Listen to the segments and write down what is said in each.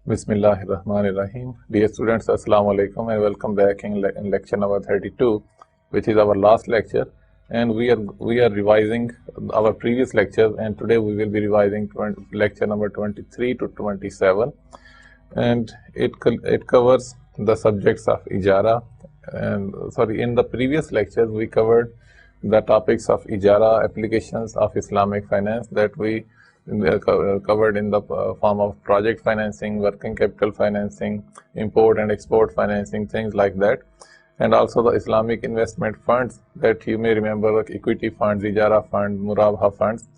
Bismillahirrahmanirrahim. Dear students, Assalamu alaikum and welcome back in lecture number 32, which is our last lecture. And we are revising our previous lectures, and today we will be revising lecture number 23 to 27. And it covers the subjects of ijara. And in the previous lectures we covered the topics of ijara, applications of Islamic finance, that we covered in the form of project financing, working capital financing, import and export financing, things like that, and also the Islamic investment funds that you may remember, like equity funds, ijara funds, murabaha funds.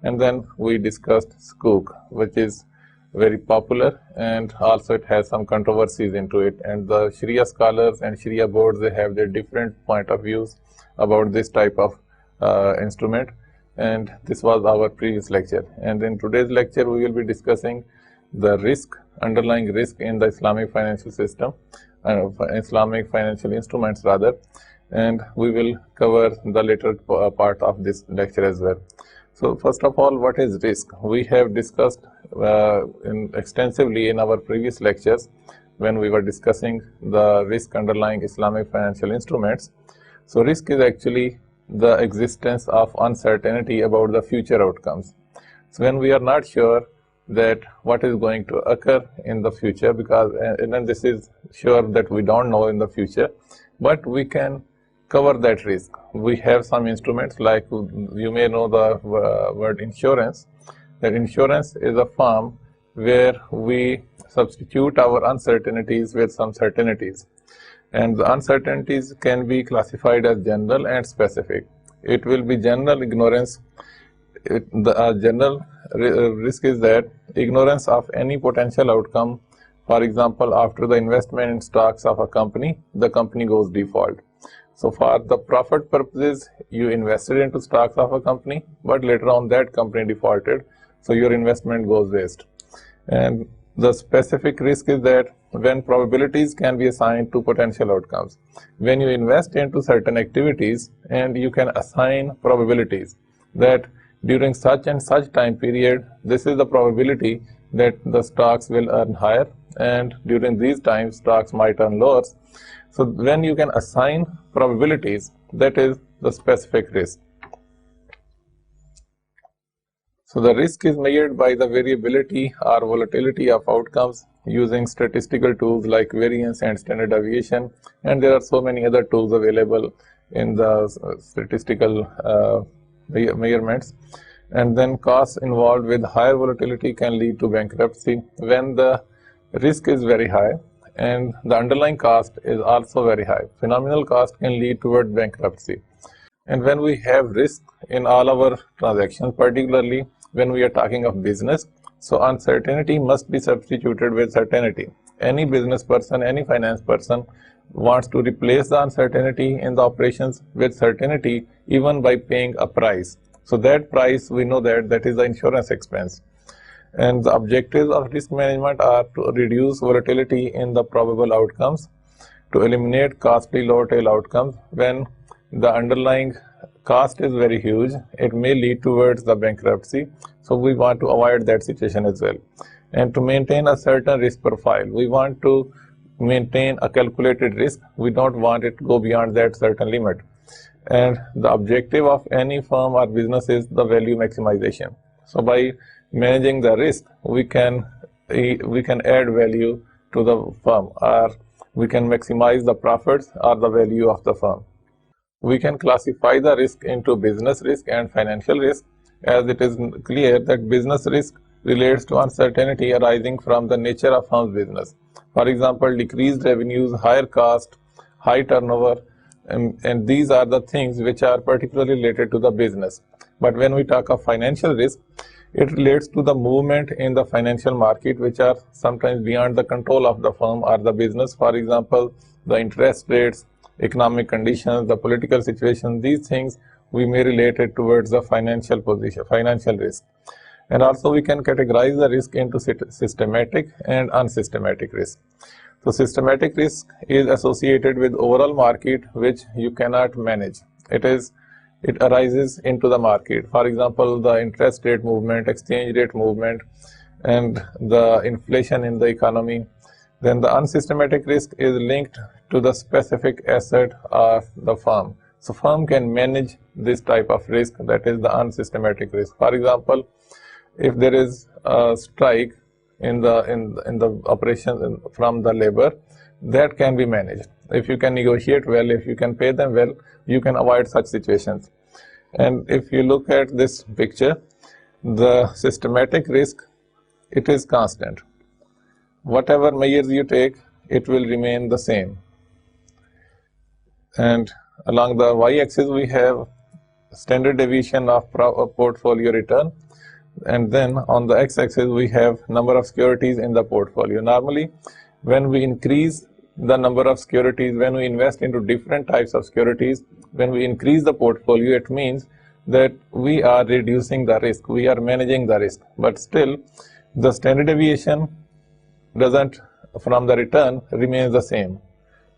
And then we discussed sukuk, which is very popular, and also it has some controversies into it, and the Sharia scholars and Sharia boards, they have their different point of views about this type of instrument. And this was our previous lecture, and in today's lecture we will be discussing the underlying risk in the Islamic financial system, Islamic financial instruments rather, and we will cover the later part of this lecture as well. So first of all, what is risk? We have discussed extensively in our previous lectures when we were discussing the risk underlying Islamic financial instruments. So risk is actually the existence of uncertainty about the future outcomes. So when we are not sure that what is going to occur in the future, because and then this is sure that we don't know in the future, but we can cover that risk. We have some instruments, like you may know the word insurance. That insurance is a form where we substitute our uncertainties with some certainties. And the uncertainties can be classified as general and specific. It will be general ignorance. The general risk is that ignorance of any potential outcome. For example, after the investment in stocks of a company, the company goes default. So for the profit purposes, you invested into stocks of a company, but later on that company defaulted, so your investment goes waste. And the specific risk is that when probabilities can be assigned to potential outcomes. When you invest into certain activities and you can assign probabilities that during such and such time period, this is the probability that the stocks will earn higher, and during these times stocks might earn lower. So when you can assign probabilities, that is the specific risk. So the risk is measured by the variability or volatility of outcomes using statistical tools like variance and standard deviation, and there are so many other tools available in the statistical measurements. And then costs involved with higher volatility can lead to bankruptcy when the risk is very high and the underlying cost is also very high. Phenomenal cost can lead toward bankruptcy. And when we have risk in all our transactions, particularly when we are talking of business, so uncertainty must be substituted with certainty. Any business person, any finance person wants to replace the uncertainty in the operations with certainty, even by paying a price. So that price, we know that is the insurance expense. And the objectives of risk management are to reduce volatility in the probable outcomes, to eliminate costly low tail outcomes. When the underlying cost is very huge, it may lead towards the bankruptcy, so we want to avoid that situation as well. And to maintain a certain risk profile, we want to maintain a calculated risk. We don't want it to go beyond that certain limit. And the objective of any firm or business is the value maximization. So by managing the risk, we can add value to the firm, or we can maximize the profits or the value of the firm. We can classify the risk into business risk and financial risk, as it is clear that business risk relates to uncertainty arising from the nature of firm's business. For example, decreased revenues, higher cost, high turnover, and these are the things which are particularly related to the business. But when we talk of financial risk, it relates to the movement in the financial market, which are sometimes beyond the control of the firm or the business. For example, the interest rates, economic conditions, the political situation, these things we may relate it towards the financial position, financial risk. And also we can categorize the risk into systematic and unsystematic risk. So systematic risk is associated with overall market which you cannot manage. It arises into the market. For example, the interest rate movement, exchange rate movement, and the inflation in the economy. Then the unsystematic risk is linked to the specific asset of the firm. So firm can manage this type of risk, that is the unsystematic risk. For example, if there is a strike in the operation from the labor, that can be managed. If you can negotiate well, if you can pay them well, you can avoid such situations. And if you look at this picture, the systematic risk, it is constant. Whatever measures you take, it will remain the same. And along the y-axis we have standard deviation of portfolio return, and then on the x-axis we have number of securities in the portfolio. Normally, when we increase the number of securities, when we invest into different types of securities, when we increase the portfolio, it means that we are reducing the risk, we are managing the risk. But still, the standard deviation from the return remains the same.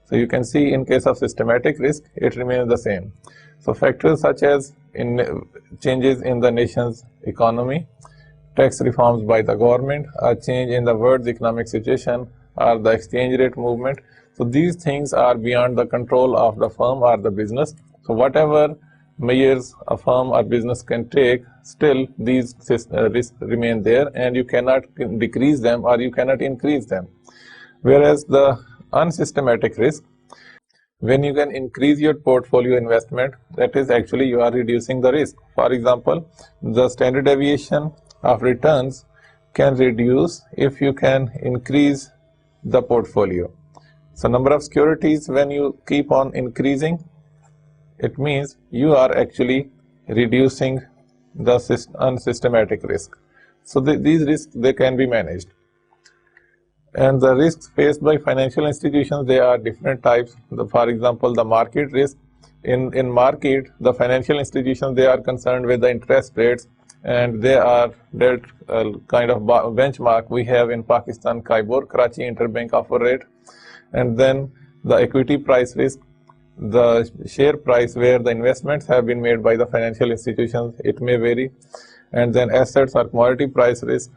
So you can see in case of systematic risk, it remains the same. So factors such as changes in the nation's economy, tax reforms by the government, a change in the world's economic situation, or the exchange rate movement. So these things are beyond the control of the firm or the business. So whatever measures a firm or business can take, still these risks remain there, and you cannot decrease them or you cannot increase them. Whereas the unsystematic risk, when you can increase your portfolio investment, that is actually you are reducing the risk. For example, the standard deviation of returns can reduce if you can increase the portfolio. So number of securities, when you keep on increasing, it means you are actually reducing the unsystematic risk. So these risks, they can be managed. And the risks faced by financial institutions, they are different types. For example, the market risk. In market, the financial institutions, they are concerned with the interest rates, and they are that kind of benchmark we have in Pakistan, Kaibor, Karachi Interbank Offer Rate. And then the equity price risk, the share price where the investments have been made by the financial institutions, it may vary. And then assets or commodity price risk,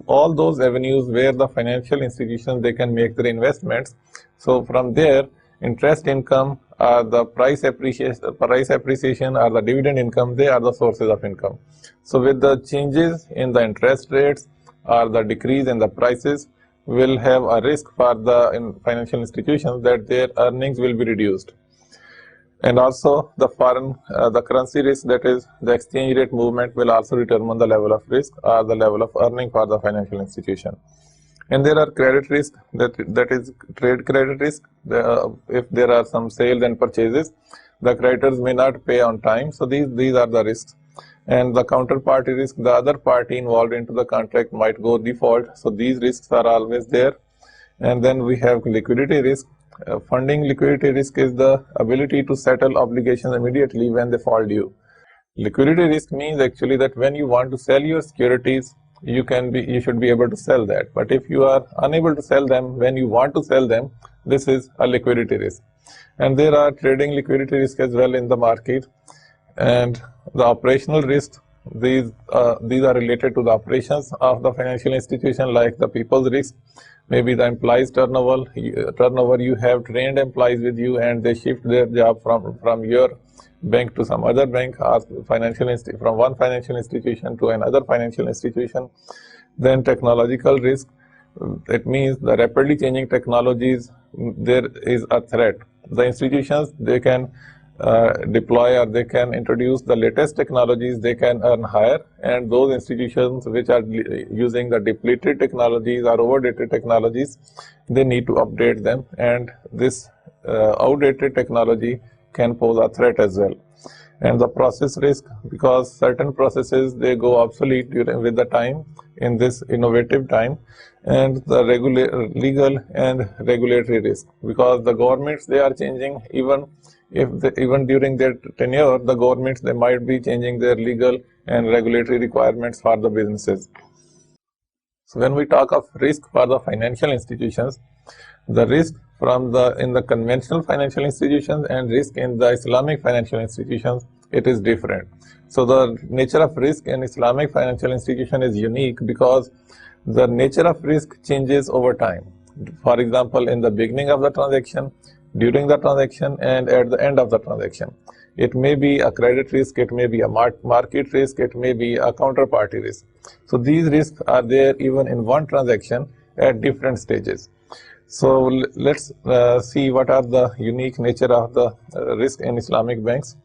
all those avenues where the financial institutions, they can make their investments. So from there, interest income, the price appreciation or the dividend income, they are the sources of income. So with the changes in the interest rates or the decrease in the prices, will have a risk for the financial institutions that their earnings will be reduced. And also the the currency risk, that is the exchange rate movement, will also determine the level of risk or the level of earning for the financial institution. And there are credit risk, that is trade credit risk. If there are some sales and purchases, the creditors may not pay on time. So these are the risks. And the counterparty risk, the other party involved into the contract might go default. So these risks are always there. And then we have liquidity risk. Funding liquidity risk is the ability to settle obligations immediately when they fall due. Liquidity risk means actually that when you want to sell your securities, you should be able to sell that. But if you are unable to sell them when you want to sell them, this is a liquidity risk. And there are trading liquidity risk as well in the market. And the operational risks, these are related to the operations of the financial institution, like the people's risk. Maybe the employees turnover, you have trained employees with you and they shift their job from your bank to some other bank, or from one financial institution to another financial institution. Then technological risk, it means the rapidly changing technologies, there is a threat. The institutions, they can deploy or they can introduce the latest technologies, they can earn higher, and those institutions which are using the depleted technologies or overdated technologies, they need to update them, and this outdated technology can pose a threat as well. And the process risk, because certain processes they go obsolete with the time in this innovative time. And the legal and regulatory risk, because the governments they are changing, even during their tenure, the governments they might be changing their legal and regulatory requirements for the businesses. So when we talk of risk for the financial institutions, the risk in the conventional financial institutions and risk in the Islamic financial institutions, it is different. So the nature of risk in Islamic financial institution is unique because the nature of risk changes over time. For example, in the beginning of the transaction, during the transaction, and at the end of the transaction. It may be a credit risk, it may be a market risk, it may be a counterparty risk. So these risks are there even in one transaction at different stages. So let's see what are the unique nature of the risk in Islamic banks.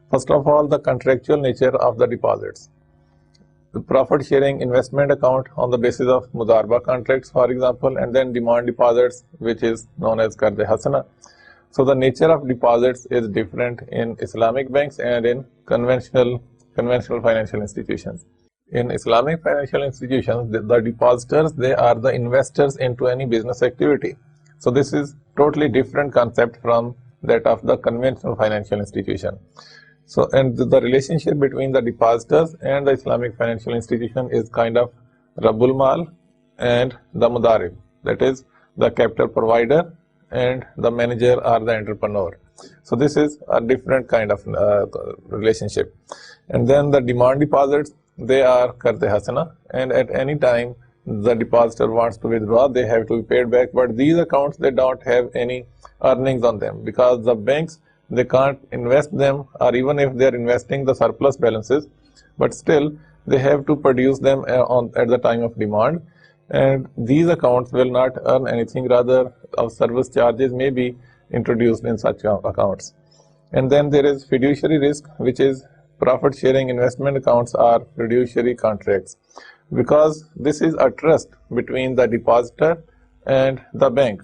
First of all, the contractual nature of the deposits. The profit sharing investment account on the basis of Mudarba contracts, for example, and then demand deposits, which is known as Qarz Hasana. So the nature of deposits is different in Islamic banks and in conventional financial institutions. In Islamic financial institutions, the depositors, they are the investors into any business activity. So this is totally different concept from that of the conventional financial institution. So, and the relationship between the depositors and the Islamic financial institution is kind of Rabbul Mal and the Mudarib, that is the capital provider and the manager or the entrepreneur. So this is a different kind of relationship. And then the demand deposits, they are Qarz Hasana, and at any time the depositor wants to withdraw, they have to be paid back. But these accounts, they don't have any earnings on them because the banks, they can't invest them, or even if they are investing the surplus balances, but still they have to produce them at the time of demand. And these accounts will not earn anything, rather of service charges may be introduced in such accounts. And then there is fiduciary risk, which is profit sharing investment accounts or fiduciary contracts, because this is a trust between the depositor and the bank,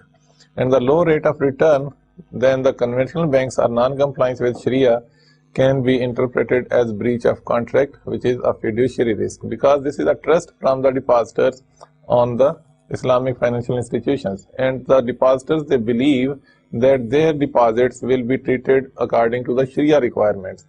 and the low rate of return then the conventional banks or non-compliance with Sharia can be interpreted as breach of contract, which is a fiduciary risk, because this is a trust from the depositors on the Islamic financial institutions, and the depositors, they believe that their deposits will be treated according to the Sharia requirements.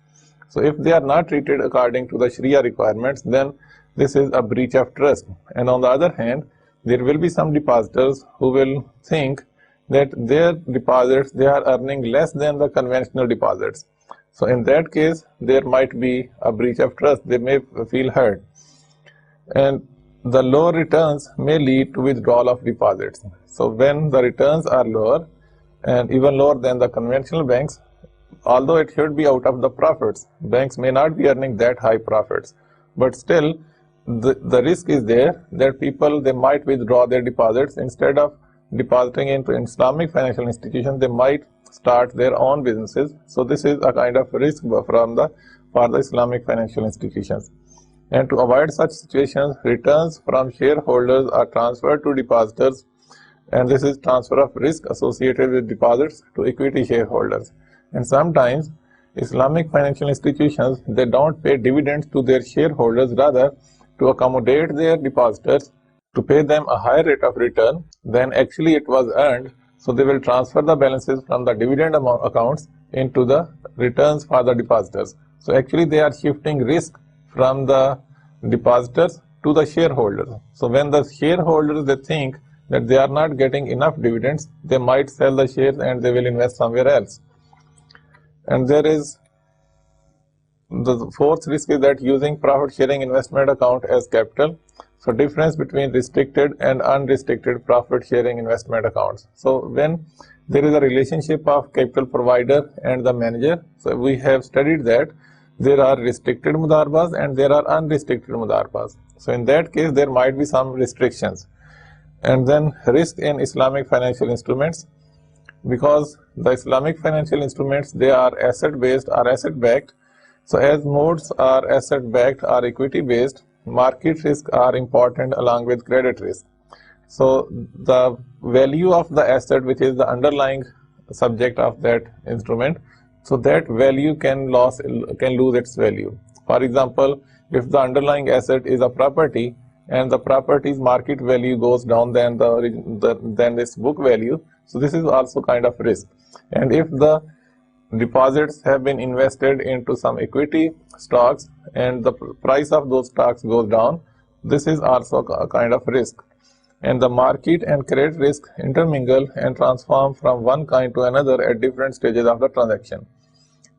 So if they are not treated according to the Sharia requirements, then this is a breach of trust. And on the other hand, there will be some depositors who will think that their deposits, they are earning less than the conventional deposits. So in that case, there might be a breach of trust. They may feel hurt. And the low returns may lead to withdrawal of deposits. So when the returns are lower and even lower than the conventional banks, although it should be out of the profits, banks may not be earning that high profits, but still the risk is there that people, they might withdraw their deposits. Instead of depositing into Islamic financial institutions, they might start their own businesses. So this is a kind of risk for the Islamic financial institutions. And to avoid such situations, returns from shareholders are transferred to depositors, and this is transfer of risk associated with deposits to equity shareholders. And sometimes Islamic financial institutions, they don't pay dividends to their shareholders, rather to accommodate their depositors, to pay them a higher rate of return than actually it was earned. So they will transfer the balances from the dividend accounts into the returns for the depositors. So actually they are shifting risk from the depositors to the shareholders. So when the shareholders, they think that they are not getting enough dividends, they might sell the shares and they will invest somewhere else. And there is the fourth risk is that using profit sharing investment account as capital. So difference between restricted and unrestricted profit sharing investment accounts. So when there is a relationship of capital provider and the manager, so we have studied that there are restricted mudarbas and there are unrestricted mudarbas. So in that case, there might be some restrictions. And then risk in Islamic financial instruments, because the Islamic financial instruments, they are asset based or asset backed. So as modes are asset backed or equity based, market risk are important along with credit risk. So the value of the asset, which is the underlying subject of that instrument, so that value can lose its value. For example, if the underlying asset is a property and the property's market value goes down than than its book value, so this is also kind of risk. And if the deposits have been invested into some equity stocks and the price of those stocks goes down, this is also a kind of risk. And the market and credit risk intermingle and transform from one kind to another at different stages of the transaction.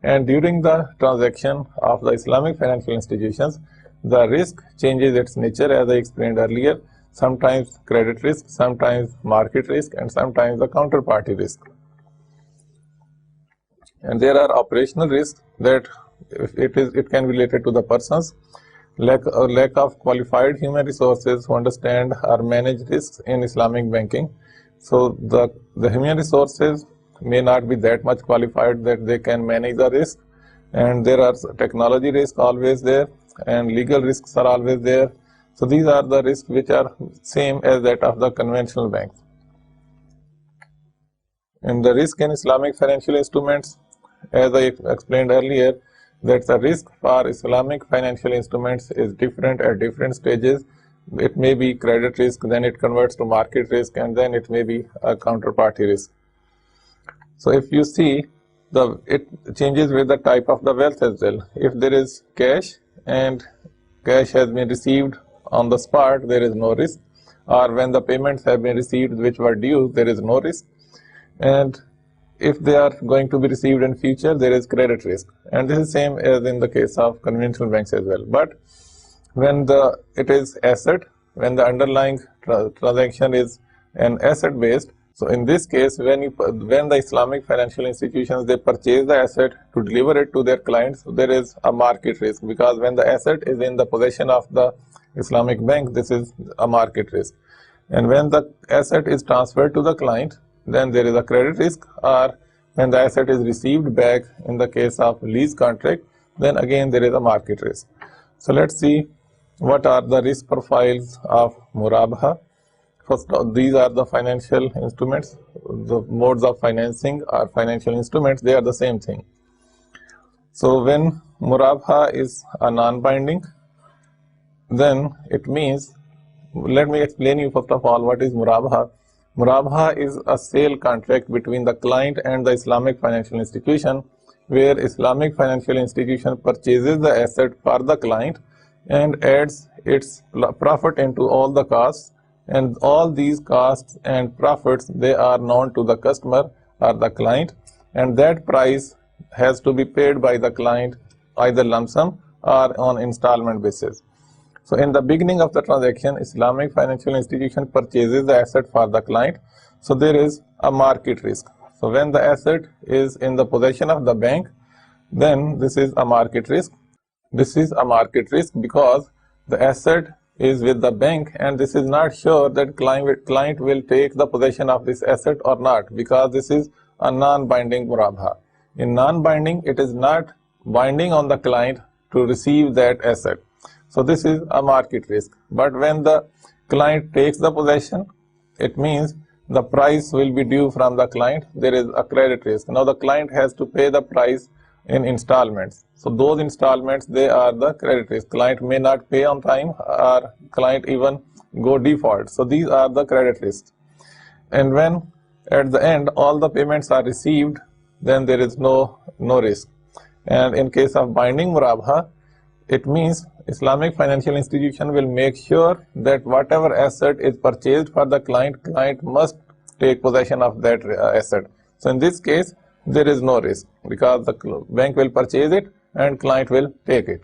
And during the transaction of the Islamic financial institutions, the risk changes its nature, as I explained earlier, sometimes credit risk, sometimes market risk, and sometimes the counterparty risk. And there are operational risks that it can be related to the persons, lack of qualified human resources who understand or manage risks in Islamic banking. So the human resources may not be that much qualified that they can manage the risk, and there are technology risks always there, and legal risks are always there. So these are the risks which are same as that of the conventional banks. And the risk in Islamic financial instruments, as I explained earlier, that the risk for Islamic financial instruments is different at different stages. It may be credit risk, then it converts to market risk, and then it may be a counterparty risk. So if you see, it changes with the type of the wealth as well. If there is cash and cash has been received on the spot, there is no risk. Or when the payments have been received which were due, there is no risk. And if they are going to be received in future, there is credit risk. And this is same as in the case of conventional banks as well. But when it is asset, when the underlying transaction is an asset based, so in this case, when the Islamic financial institutions, they purchase the asset to deliver it to their clients, so there is a market risk, because when the asset is in the possession of the Islamic bank, this is a market risk. And when the asset is transferred to the client, then there is a credit risk. Or when the asset is received back in the case of lease contract, then again there is a market risk. So let's see what are the risk profiles of Murabaha. First, these are the financial instruments. The modes of financing are financial instruments, they are the same thing. So when Murabaha is a non-binding, then it means, let me explain you first of all what is Murabaha. Murabaha is a sale contract between the client and the Islamic financial institution, where Islamic financial institution purchases the asset for the client and adds its profit into all the costs, and all these costs and profits, they are known to the customer or the client, and that price has to be paid by the client either lump sum or on installment basis. So in the beginning of the transaction, Islamic financial institution purchases the asset for the client, so there is a market risk. So when the asset is in the possession of the bank, then this is a market risk. This is a market risk because the asset is with the bank, and this is not sure that client will take the possession of this asset or not, because this is a non-binding Murabaha. In non-binding, it is not binding on the client to receive that asset. So this is a market risk. But when the client takes the possession, it means the price will be due from the client. There is a credit risk. Now the client has to pay the price in installments. So those installments, they are the credit risk. Client may not pay on time, or client even go default. So these are the credit risks. And when at the end all the payments are received, then there is no risk. And in case of binding Murabaha, it means Islamic financial institution will make sure that whatever asset is purchased for the client must take possession of that asset. So in this case, there is no risk, because the bank will purchase it and client will take it.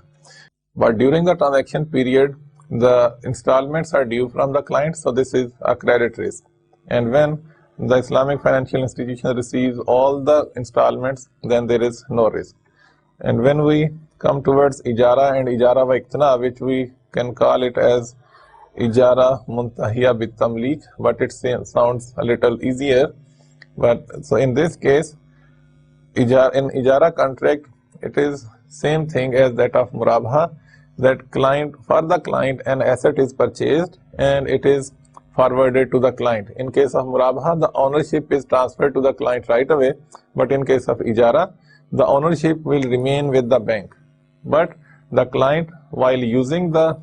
But during the transaction period, the installments are due from the client, so this is a credit risk. And when the Islamic financial institution receives all the installments, then there is no risk. And when we come towards Ijara and Ijara wa Iqtina, which we can call it as Ijara Muntahiya bit Tamlik, but it sounds a little easier. But so in this case, in Ijara contract, it is same thing as that of Murabaha, that for the client an asset is purchased and it is forwarded to the client. In case of Murabaha, the ownership is transferred to the client right away, but in case of Ijara, the ownership will remain with the bank, but the client, while using the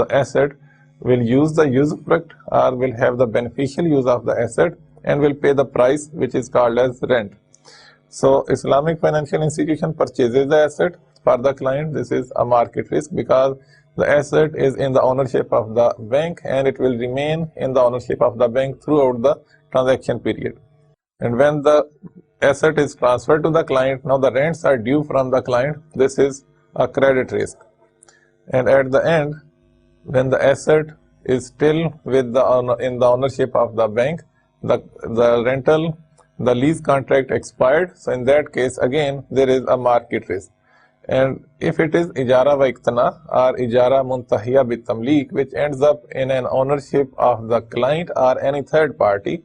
asset, will use the usufruct or will have the beneficial use of the asset and will pay the price which is called as rent. So Islamic financial institution purchases the asset for the client. This is a market risk because the asset is in the ownership of the bank and it will remain in the ownership of the bank throughout the transaction period. And when the asset is transferred to the client, now the rents are due from the client. This is a credit risk. And at the end, when the asset is still with the in the ownership of the bank, the rental, the lease contract expired. So in that case, again, there is a market risk. And if it is ijara wa iqtana or ijara muntahiya bit tamlik, which ends up in an ownership of the client or any third party,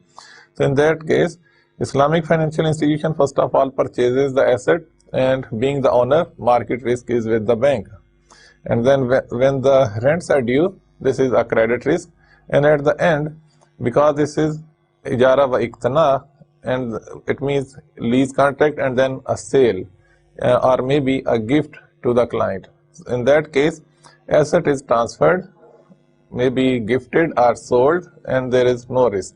so in that case, Islamic financial institution first of all purchases the asset, and being the owner, market risk is with the bank. And then when the rents are due, this is a credit risk. And at the end, because this is ijara wa iqtana, and it means lease contract and then a sale or maybe a gift to the client. In that case, asset is transferred, maybe gifted or sold, and there is no risk.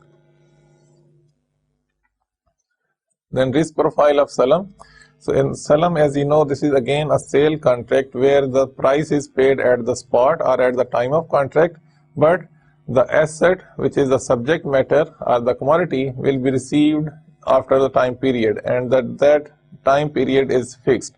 Then risk profile of salam. So in salam, as you know, this is again a sale contract where the price is paid at the spot or at the time of contract, but the asset, which is the subject matter or the commodity, will be received after the time period, and that time period is fixed.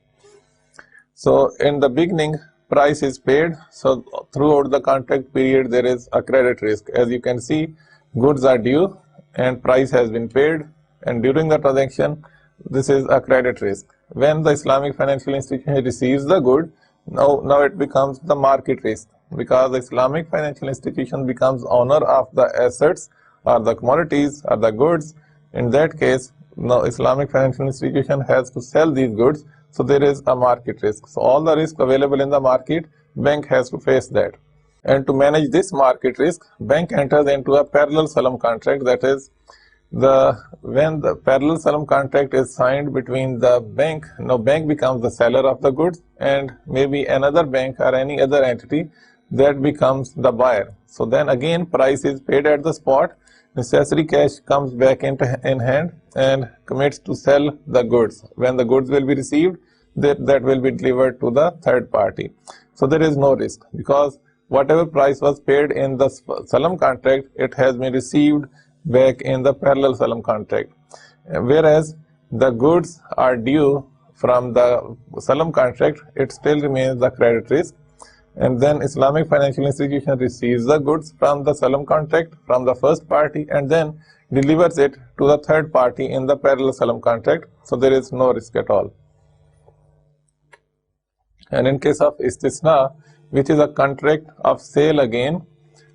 So in the beginning, price is paid. So throughout the contract period, there is a credit risk. As you can see, goods are due and price has been paid, and during the transaction, this is a credit risk. When the Islamic financial institution receives the good, now it becomes the market risk, because the Islamic financial institution becomes owner of the assets or the commodities or the goods. In that case, now Islamic financial institution has to sell these goods, so there is a market risk. So all the risk available in the market, bank has to face that. And to manage this market risk, bank enters into a parallel salam contract. That is, when the parallel salam contract is signed between the bank, now bank becomes the seller of the goods, and maybe another bank or any other entity that becomes the buyer. So then again, price is paid at the spot, necessary cash comes back in hand and commits to sell the goods. When the goods will be received, that will be delivered to the third party. So there is no risk, because whatever price was paid in the salam contract, it has been received back in the parallel salam contract. Whereas the goods are due from the salam contract, it still remains the credit risk. And then Islamic financial institution receives the goods from the salam contract from the first party and then delivers it to the third party in the parallel salam contract. So there is no risk at all. And in case of istisna, which is a contract of sale again,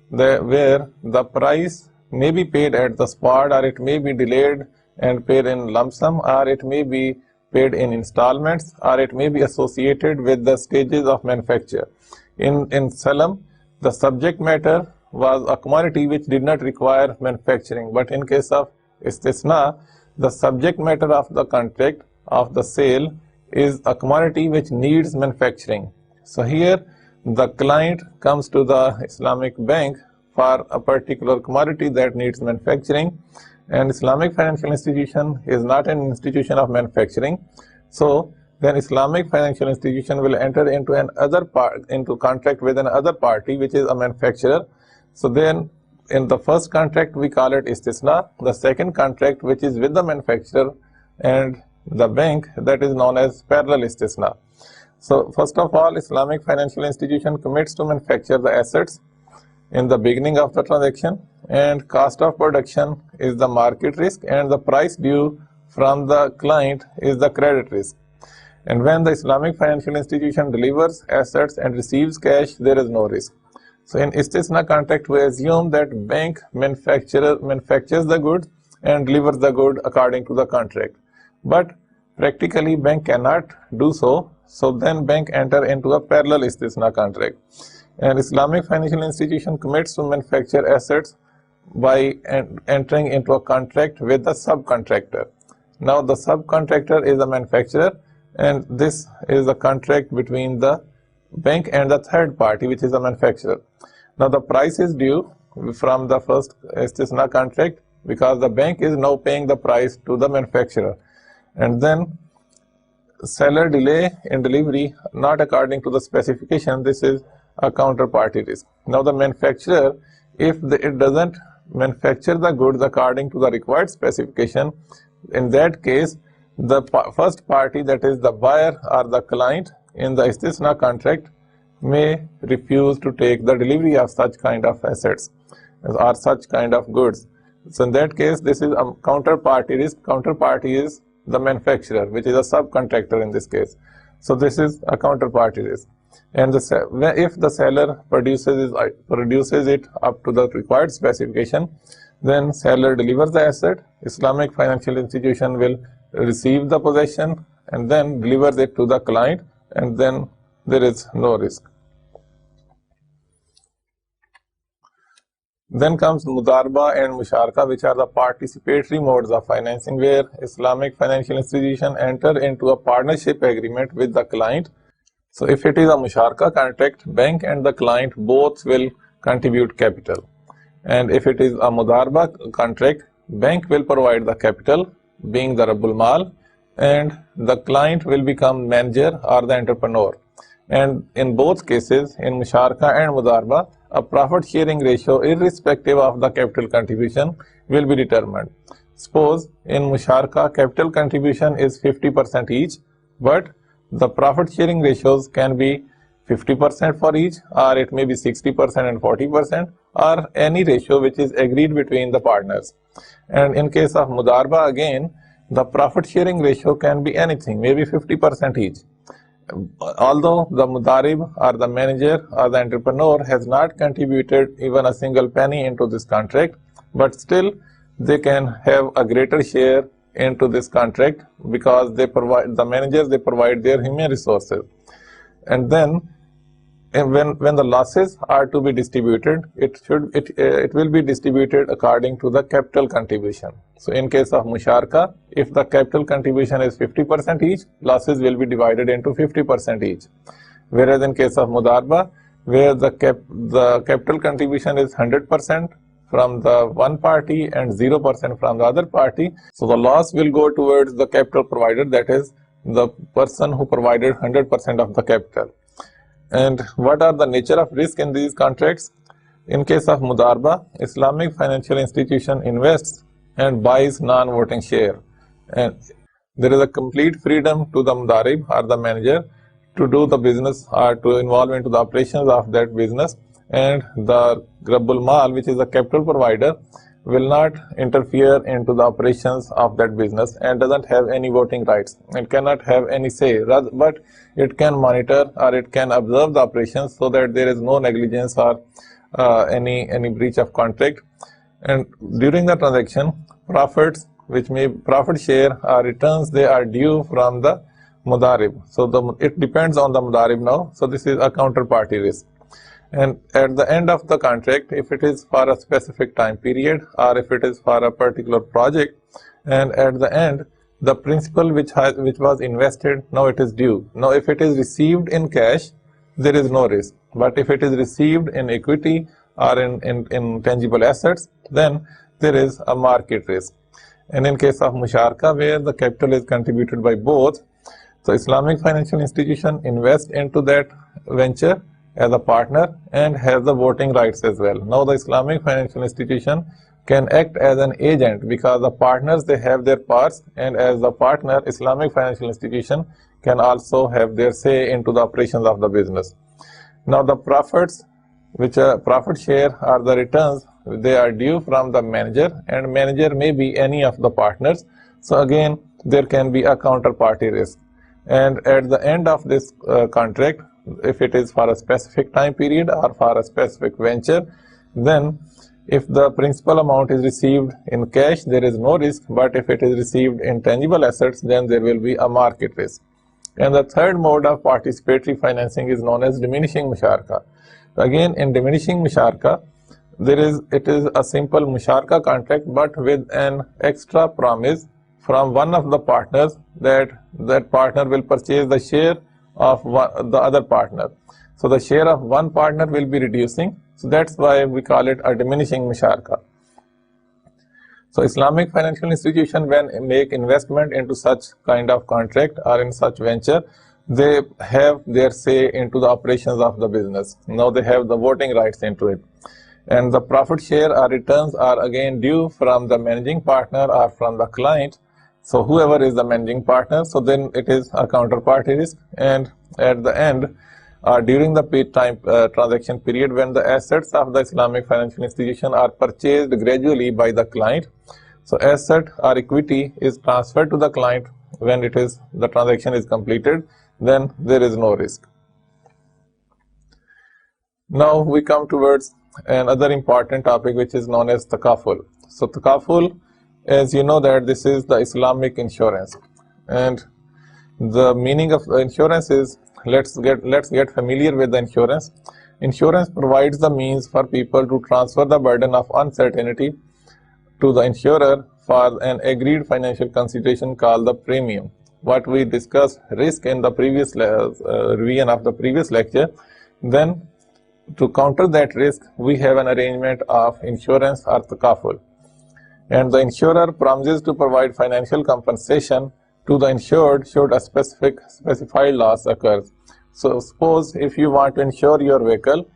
where the price may be paid at the spot, or it may be delayed and paid in lump sum, or it may be paid in installments, or it may be associated with the stages of manufacture. In salam, the subject matter was a commodity which did not require manufacturing, but in case of istisna, the subject matter of the contract of the sale is a commodity which needs manufacturing. So here the client comes to the Islamic bank for a particular commodity that needs manufacturing, and Islamic financial institution is not an institution of manufacturing. So then Islamic financial institution will enter into contract with another party which is a manufacturer. So then in the first contract we call it istisna. The second contract, which is with the manufacturer and the bank, that is known as parallel istisna. So first of all, Islamic financial institution commits to manufacture the assets in the beginning of the transaction, and cost of production is the market risk, and the price due from the client is the credit risk. And when the Islamic financial institution delivers assets and receives cash, there is no risk. So in istisna contract, we assume that bank manufactures the goods and delivers the good according to the contract. But practically bank cannot do so. So then bank enter into a parallel istisna contract. And Islamic financial institution commits to manufacture assets by entering into a contract with the subcontractor. Now the subcontractor is a manufacturer, and this is a contract between the bank and the third party, which is the manufacturer. Now the price is due from the first istisna contract because the bank is now paying the price to the manufacturer, and then seller delay in delivery not according to the specification. This is a counterparty risk. Now the manufacturer, if it doesn't manufacture the goods according to the required specification, in that case the first party, that is the buyer or the client in the istisna contract, may refuse to take the delivery of such kind of assets or such kind of goods. So in that case, this is a counterparty risk. Counterparty is the manufacturer, which is a subcontractor in this case. So this is a counterparty risk. And if the seller produces it up to the required specification, then seller delivers the asset. Islamic financial institution will receive the possession and then delivers it to the client, and then there is no risk. Then comes Mudarba and Musharaka, which are the participatory modes of financing, where Islamic financial institution enter into a partnership agreement with the client. So if it is a Musharaka contract, bank and the client both will contribute capital. And if it is a Mudarba contract, bank will provide the capital, being the Rabbul Mal, and the client will become manager or the entrepreneur. And in both cases, in Musharaka and Mudarba, a profit sharing ratio irrespective of the capital contribution will be determined. Suppose in Musharaka capital contribution is 50% each, but the profit sharing ratios can be 50% for each, or it may be 60% and 40%, or any ratio which is agreed between the partners. And in case of Mudarba, again, the profit sharing ratio can be anything, maybe 50% each. Although the Mudarib or the manager or the entrepreneur has not contributed even a single penny into this contract, but still they can have a greater share into this contract because they provide, the managers, they provide their human resources. And then when the losses are to be distributed, it will be distributed according to the capital contribution. So in case of Musharaka, if the capital contribution is 50% each, losses will be divided into 50% each. Whereas in case of Mudarba, where the capital contribution is 100% from the one party and 0% from the other party, so the loss will go towards the capital provider, that is the person who provided 100% of the capital. And what are the nature of risk in these contracts? In case of Mudarba, Islamic financial institution invests and buys non-voting share, and there is a complete freedom to the Mudarib or the manager to do the business or to involve into the operations of that business, and the Rabbul Mal, which is the capital provider, will not interfere into the operations of that business and doesn't have any voting rights. It cannot have any say, but it can monitor or it can observe the operations so that there is no negligence or any breach of contract. And during the transaction, profits, which may profit share or returns, they are due from the Mudarib. So it depends on the Mudarib now. So this is a counterparty risk. And at the end of the contract, if it is for a specific time period or if it is for a particular project, and at the end the principal which was invested, now it is due. Now if it is received in cash, there is no risk, but if it is received in equity or in tangible assets, then there is a market risk. And in case of Musharaka, where the capital is contributed by both, so Islamic financial institution invests into that venture as a partner and has the voting rights as well. Now the Islamic financial institution can act as an agent because the partners, they have their parts, and as the partner, Islamic financial institution can also have their say into the operations of the business. Now the profits, which are profit share or the returns, they are due from the manager, and manager may be any of the partners. So again, there can be a counterparty risk. And at the end of this contract, if it is for a specific time period or for a specific venture, then if the principal amount is received in cash, there is no risk, but if it is received in tangible assets, then there will be a market risk. And the third mode of participatory financing is known as diminishing musharaka. Again, in diminishing musharaka, it is a simple musharaka contract, but with an extra promise from one of the partners, that partner will purchase the share of the other partner. So the share of one partner will be reducing. So that's why we call it a diminishing musharaka. So Islamic financial institution, when make investment into such kind of contract or in such venture, they have their say into the operations of the business. Now they have the voting rights into it. And the profit share or returns are again due from the managing partner or from the client. So whoever is the managing partner, so then it is a counterparty risk. And at the end, during the transaction period, when the assets of the Islamic financial institution are purchased gradually by the client, so asset or equity is transferred to the client when the transaction is completed, then there is no risk. Now we come towards another important topic, which is known as takaful. So takaful, as you know, that this is the Islamic insurance, and the meaning of insurance is, let's get familiar with the insurance. Insurance provides the means for people to transfer the burden of uncertainty to the insurer for an agreed financial consideration called the premium. What we discussed risk in the previous revision of the previous lecture, then to counter that risk, we have an arrangement of insurance or takaful. And the insurer promises to provide financial compensation to the insured should a specified loss occurs. So suppose if you want to insure your vehicle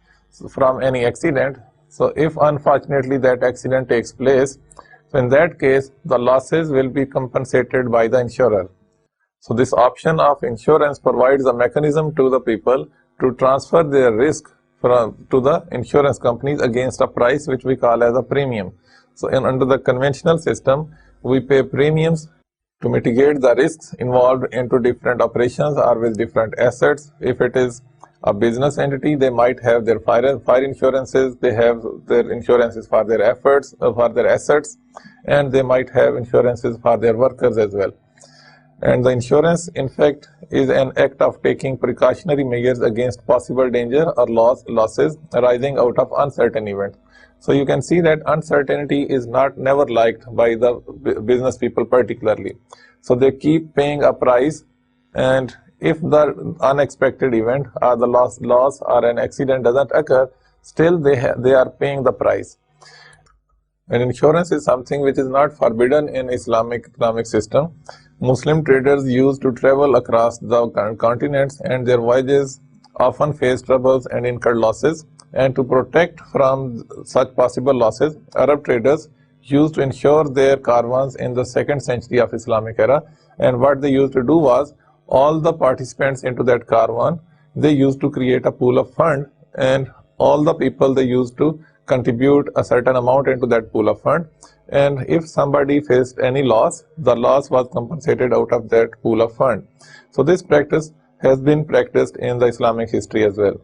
from any accident, so if unfortunately that accident takes place, so in that case the losses will be compensated by the insurer. So this option of insurance provides a mechanism to the people to transfer their risk to the insurance companies against a price which we call as a premium. So under the conventional system, we pay premiums to mitigate the risks involved into different operations or with different assets. If it is a business entity, they might have their fire insurances, they have their insurances for their efforts, for their assets, and they might have insurances for their workers as well. And the insurance, in fact, is an act of taking precautionary measures against possible danger or losses arising out of uncertain events. So you can see that uncertainty is never liked by the business people particularly. So they keep paying a price, and if the unexpected event or the loss or an accident doesn't occur, still they are paying the price. And insurance is something which is not forbidden in Islamic economic system. Muslim traders used to travel across the continents, and their voyages often faced troubles and incurred losses. And to protect from such possible losses, Arab traders used to insure their caravans in the 2nd century of Islamic era. And what they used to do was, all the participants into that caravan, they used to create a pool of fund, and all the people, they used to contribute a certain amount into that pool of fund. And if somebody faced any loss, the loss was compensated out of that pool of fund. So this practice has been practiced in the Islamic history as well.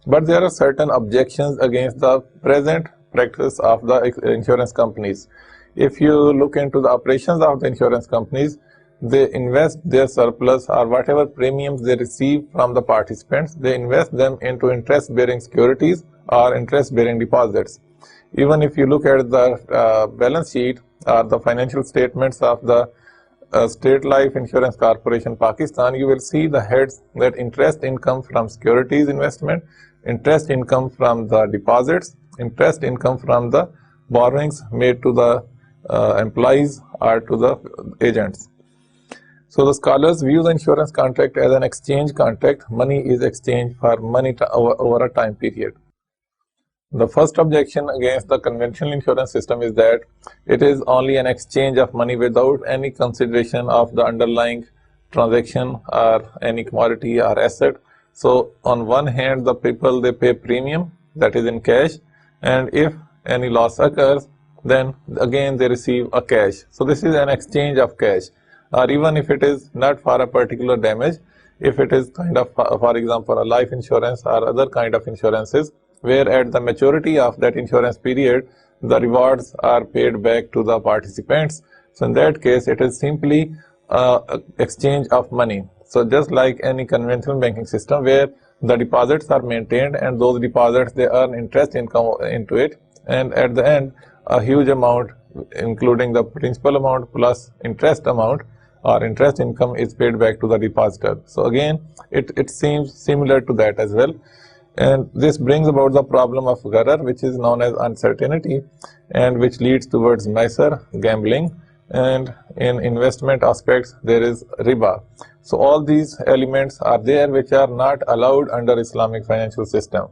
But there are certain objections against the present practice of the insurance companies. If you look into the operations of the insurance companies, they invest their surplus or whatever premiums they receive from the participants, they invest them into interest-bearing securities or interest-bearing deposits. Even if you look at the balance sheet or the financial statements of the State Life Insurance Corporation Pakistan, you will see the heads that interest income from securities investment, interest income from the deposits, interest income from the borrowings made to the employees or to the agents. So the scholars view the insurance contract as an exchange contract. Money is exchanged for money over a time period. The first objection against the conventional insurance system is that it is only an exchange of money without any consideration of the underlying transaction or any commodity or asset. So on one hand, the people, they pay premium, that is in cash, and if any loss occurs, then again they receive a cash. So this is an exchange of cash. Or even if it is not for a particular damage, if it is kind of, for example, a life insurance or other kind of insurances, where at the maturity of that insurance period, the rewards are paid back to the participants. So in that case, it is simply exchange of money. So just like any conventional banking system where the deposits are maintained, and those deposits, they earn interest income into it, and at the end a huge amount including the principal amount plus interest amount or interest income, is paid back to the depositor. So again, it seems similar to that as well. And this brings about the problem of gharar, which is known as uncertainty, and which leads towards maisar, gambling, and in investment aspects there is riba. So all these elements are there which are not allowed under Islamic financial system.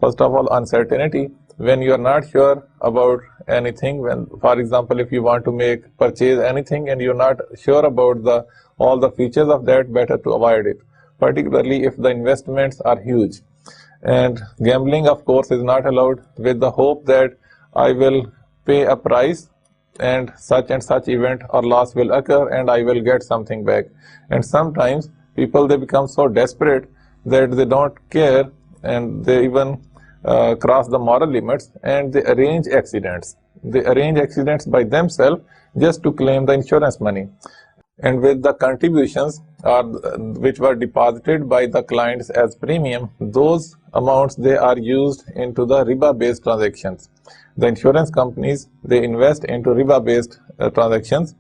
First of all, uncertainty. When you are not sure about anything, when, for example, if you want to purchase anything and you're not sure about all the features of that, better to avoid it, particularly if the investments are huge. And gambling, of course, is not allowed with the hope that I will pay a price and such event or loss will occur and I will get something back. And sometimes people, they become so desperate that they don't care, and they even cross the moral limits, and they arrange accidents. They arrange accidents by themselves just to claim the insurance money. And with the contributions which were deposited by the clients as premium, those amounts, they are used into the riba-based transactions. The insurance companies, they invest into riba-based transactions,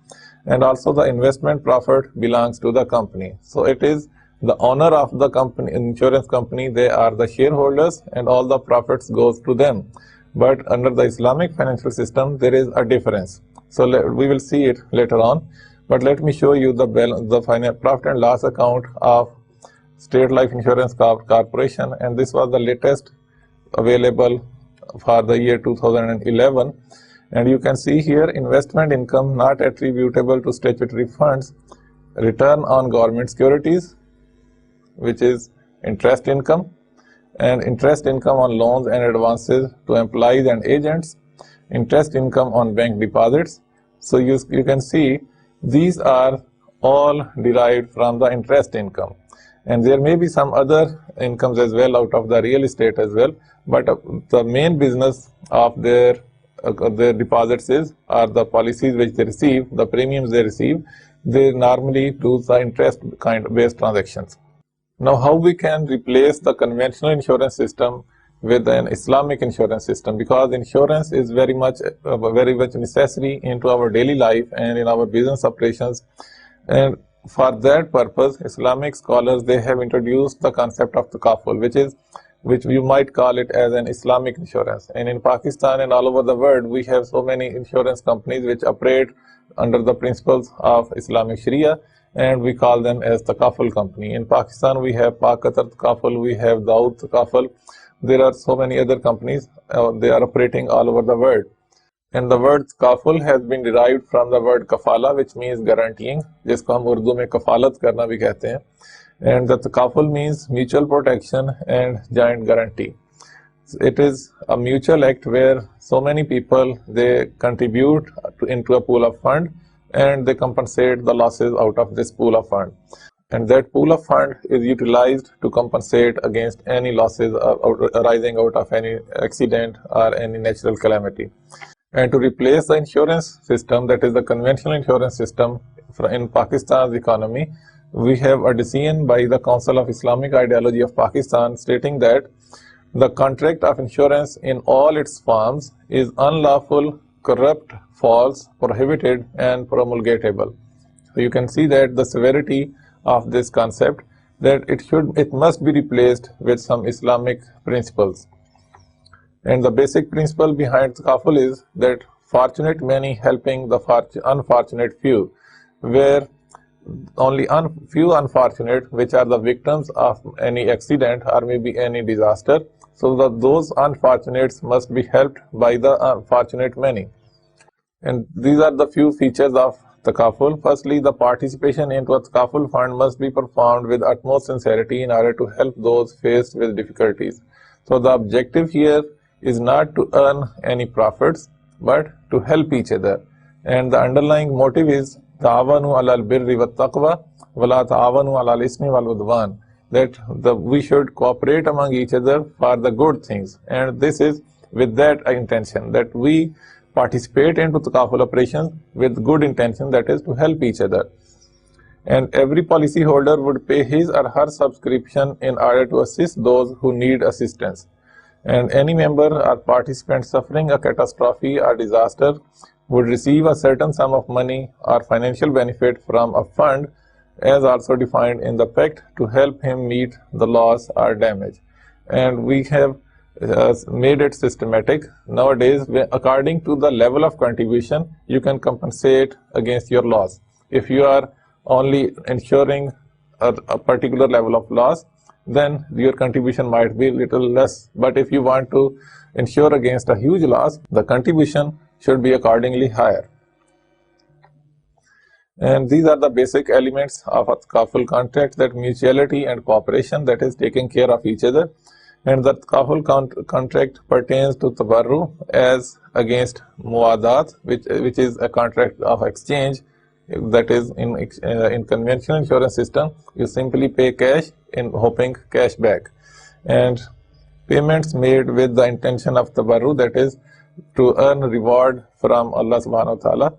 and also the investment profit belongs to the company. So it is the owner of the company, insurance company, they are the shareholders, and all the profits goes to them. But under the Islamic financial system, there is a difference. So we will see it later on. But let me show you the final profit and loss account of State Life Insurance Corporation, and this was the latest available for the year 2011. And you can see here, investment income not attributable to statutory funds, return on government securities, which is interest income, and interest income on loans and advances to employees and agents, interest income on bank deposits. So you can see these are all derived from the interest income. And there may be some other incomes as well out of the real estate as well, but the main business of their deposits are the policies which they receive, the premiums they receive. They normally do the interest based transactions. Now, how we can replace the conventional insurance system with an Islamic insurance system, because insurance is very much necessary into our daily life and in our business operations. And for that purpose, Islamic scholars, they have introduced the concept of takaful, which you might call it as an Islamic insurance. And in Pakistan and all over the world, we have so many insurance companies which operate under the principles of Islamic Sharia, and we call them as takaful company. In Pakistan, we have Pak Qatar Takaful, we have Dawood Takaful. There are so many other companies, they are operating all over the world. And the word takaful has been derived from the word kafala, which means guaranteeing, जिसको हम उर्दू में कफालत करना भी कहते हैं. And the takaful means mutual protection and joint guarantee. It is a mutual act where so many people, they contribute into a pool of fund, and they compensate the losses out of this pool of fund. And that pool of fund is utilized to compensate against any losses arising out of any accident or any natural calamity. And to replace the insurance system, that is the conventional insurance system in Pakistan's economy, we have a decision by the Council of Islamic Ideology of Pakistan stating that the contract of insurance in all its forms is unlawful, corrupt, false, prohibited, and promulgatable. So you can see that the severity of this concept, that it must be replaced with some Islamic principles. And the basic principle behind takaful is that fortunate many helping the unfortunate few, where only few unfortunate, which are the victims of any accident or maybe any disaster, so those unfortunates must be helped by the fortunate many. And these are the few features of takaful. Firstly, the participation into a takaful fund must be performed with utmost sincerity in order to help those faced with difficulties. So the objective here is not to earn any profits, but to help each other. And the underlying motive is ta'awanu alal birri wat taqwa wala ta'awanu alal ismi wal udwan, that we should cooperate among each other for the good things. And this is with that intention, that we participate into takaful operations with good intention, that is to help each other. And every policy holder would pay his or her subscription in order to assist those who need assistance. And any member or participant suffering a catastrophe or disaster would receive a certain sum of money or financial benefit from a fund as also defined in the pact to help him meet the loss or damage. And we have made it systematic. Nowadays, according to the level of contribution, you can compensate against your loss. If you are only ensuring a particular level of loss, then your contribution might be a little less. But if you want to insure against a huge loss, the contribution should be accordingly higher. And these are the basic elements of a takaful contract, that mutuality and cooperation, that is taking care of each other. And the takaful contract pertains to tabarru as against muadat, which is a contract of exchange. That is, in conventional insurance system, you simply pay cash in hoping cash back. And payments made with the intention of tabarru, that is to earn reward from Allah subhanahu wa ta'ala,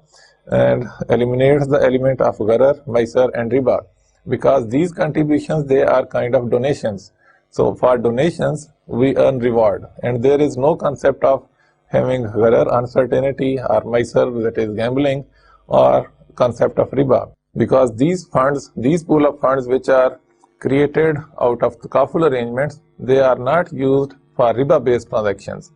and eliminates the element of gharar, maisar and riba, because these contributions, they are kind of donations. So for donations we earn reward, and there is no concept of having gharar, uncertainty, or maisar, that is gambling, or concept of riba, because these funds, these pool of funds which are created out of takaful arrangements, they are not used for riba based transactions.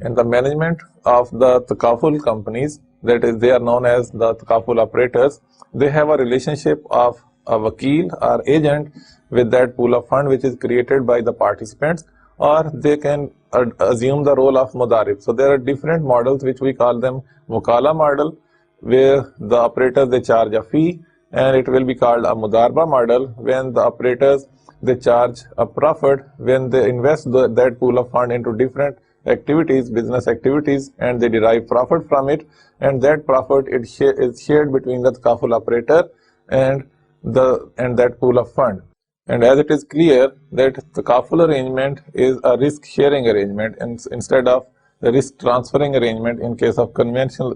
And the management of the takaful companies, that is, they are known as the takaful operators, they have a relationship of a wakil or agent with that pool of fund which is created by the participants, or they can assume the role of mudarib. So there are different models which we call them wakala model, where the operators, they charge a fee, and it will be called a mudarba model when the operators, they charge a profit when they invest that pool of fund into different activities, business activities, and they derive profit from it, and that profit is shared between the takaful operator and that pool of fund. And as it is clear that takaful arrangement is a risk sharing arrangement instead of the risk transferring arrangement in case of conventional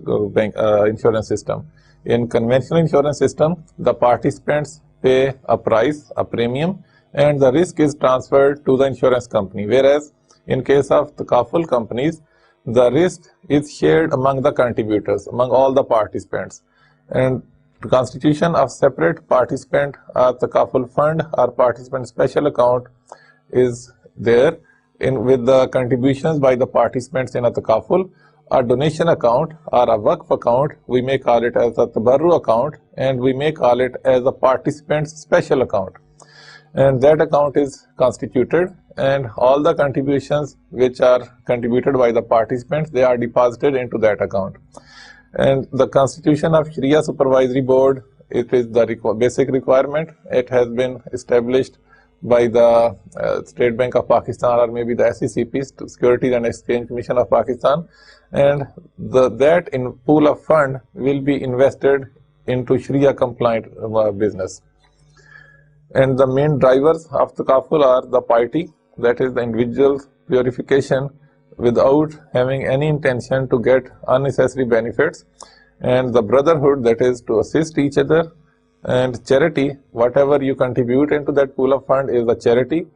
insurance system. In conventional insurance system, the participants pay a price, a premium, and the risk is transferred to the insurance company, whereas in case of takaful companies, the risk is shared among the contributors, among all the participants. And the constitution of separate participant takaful fund or participant special account is there with the contributions by the participants in a takaful. A donation account or a waqf account, we may call it as a tabarru account, and we may call it as a participant's special account. And that account is constituted, and all the contributions which are contributed by the participants, they are deposited into that account. And the constitution of Sharia Supervisory Board, it is the basic requirement. It has been established by the State Bank of Pakistan, or maybe the SECP, Securities and Exchange Commission of Pakistan, and that in pool of fund will be invested into Sharia compliant business. And the main drivers of takaful are the piety, that is the individual's purification without having any intention to get unnecessary benefits, and the brotherhood, that is to assist each other, and charity, whatever you contribute into that pool of fund is a charity,